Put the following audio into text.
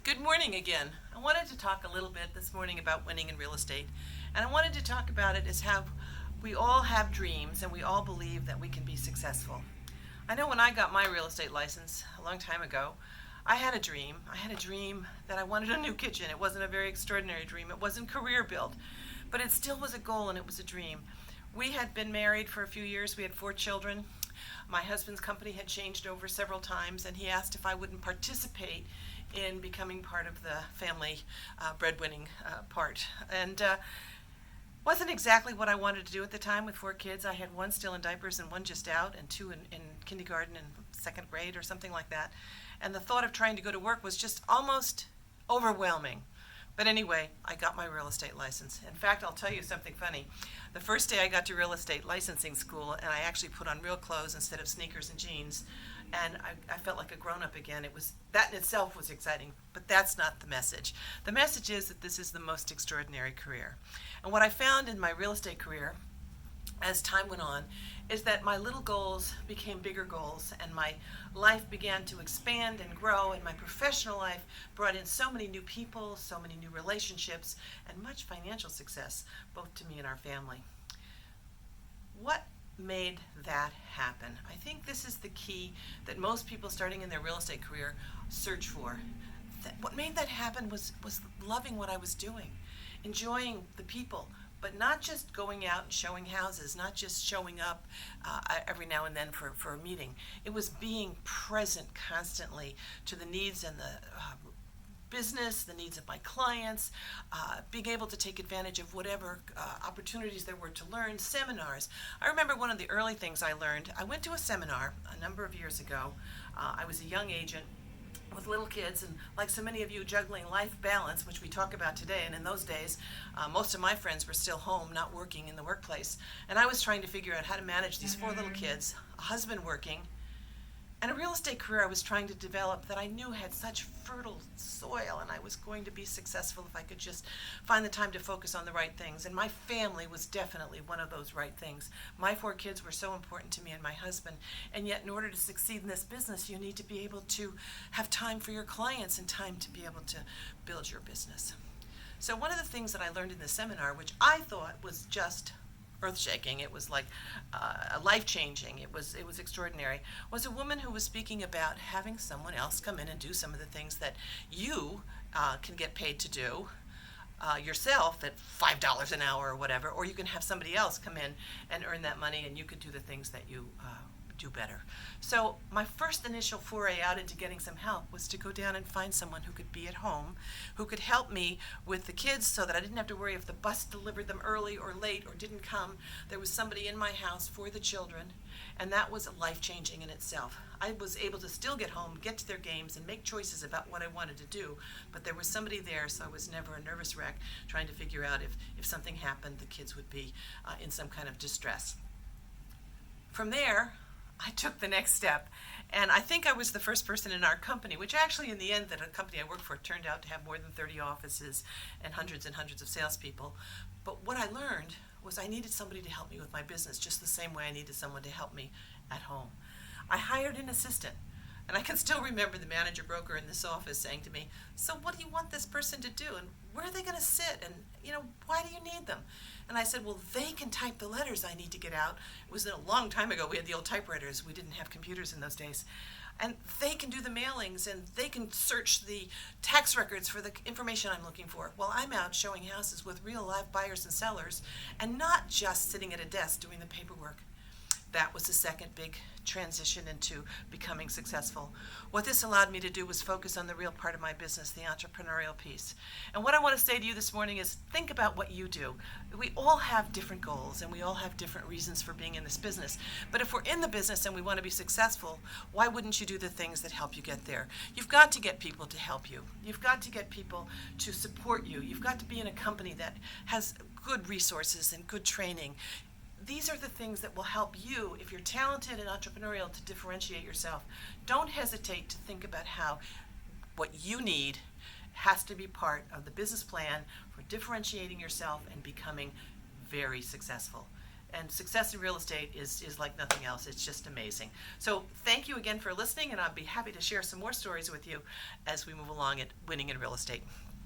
Good morning again. I wanted to talk a little bit this morning about winning in real estate. And I wanted to talk about it as how we all have dreams and we all believe that we can be successful. I know when I got my real estate license a long time ago, I had a dream. I had a dream that I wanted a new kitchen. It wasn't a very extraordinary dream. It wasn't career build, but it still was a goal and it was a dream. We had been married for a few years. We had 4 children. My husband's company had changed over several times, and he asked if I wouldn't participate in becoming part of the family breadwinning part. And wasn't exactly what I wanted to do at the time with 4 kids. I had one still in diapers and one just out, and 2 in kindergarten and second grade or something like that. And the thought of trying to go to work was just almost overwhelming. But anyway, I got my real estate license. In fact, I'll tell you something funny. The first day I got to real estate licensing school, and I actually put on real clothes instead of sneakers and jeans, and I felt like a grown-up again. That in itself was exciting, but that's not the message. The message is that this is the most extraordinary career. And what I found in my real estate career as time went on is that my little goals became bigger goals, and my life began to expand and grow, and my professional life brought in so many new people, so many new relationships, and much financial success, both to me and our family. What made that happen? I think this is the key that most people starting in their real estate career search for. What made that happen was loving what I was doing, enjoying the people, but not just going out and showing houses, not just showing up every now and then for a meeting. It was being present constantly to the needs and the business, the needs of my clients, being able to take advantage of whatever opportunities there were to learn, seminars. I remember one of the early things I learned. I went to a seminar a number of years ago. I was a young agent with little kids, and like so many of you, juggling life balance, which we talk about today. And in those days, most of my friends were still home, not working in the workplace. And I was trying to figure out how to manage these 4 little kids, a husband working, and a real estate career I was trying to develop that I knew had such fertile soil, and I was going to be successful if I could just find the time to focus on the right things. And my family was definitely one of those right things. My 4 kids were so important to me and my husband, and yet in order to succeed in this business, you need to be able to have time for your clients and time to be able to build your business. So one of the things that I learned in the seminar, which I thought was just earth-shaking, it was like life-changing, it was extraordinary, was a woman who was speaking about having someone else come in and do some of the things that you can get paid to do yourself at $5 an hour or whatever, or you can have somebody else come in and earn that money, and you could do the things that you do better. So my first initial foray out into getting some help was to go down and find someone who could be at home, who could help me with the kids so that I didn't have to worry if the bus delivered them early or late or didn't come. There was somebody in my house for the children, and that was life-changing in itself. I was able to still get home, get to their games, and make choices about what I wanted to do, but there was somebody there, so I was never a nervous wreck trying to figure out if something happened, the kids would be in some kind of distress. From there, I took the next step, and I think I was the first person in our company, which actually in the end, that a company I worked for turned out to have more than 30 offices and hundreds of salespeople. But what I learned was I needed somebody to help me with my business just the same way I needed someone to help me at home. I hired an assistant, and I can still remember the manager broker in this office saying to me, "So what do you want this person to do, and where are they going to sit, and why do you need them?" And I said, "Well, they can type the letters I need to get out." It was a long time ago. We had the old typewriters. We didn't have computers in those days. And they can do the mailings, and they can search the tax records for the information I'm looking for. Well, I'm out showing houses with real live buyers and sellers, and not just sitting at a desk doing the paperwork. That was the second big transition into becoming successful. What this allowed me to do was focus on the real part of my business, the entrepreneurial piece. And what I want to say to you this morning is think about what you do. We all have different goals, and we all have different reasons for being in this business. But if we're in the business and we want to be successful, why wouldn't you do the things that help you get there? You've got to get people to help you. You've got to get people to support you. You've got to be in a company that has good resources and good training. These are the things that will help you, if you're talented and entrepreneurial, to differentiate yourself. Don't hesitate to think about how what you need has to be part of the business plan for differentiating yourself and becoming very successful. And success in real estate is like nothing else. It's just amazing. So thank you again for listening, and I'll be happy to share some more stories with you as we move along at winning in real estate.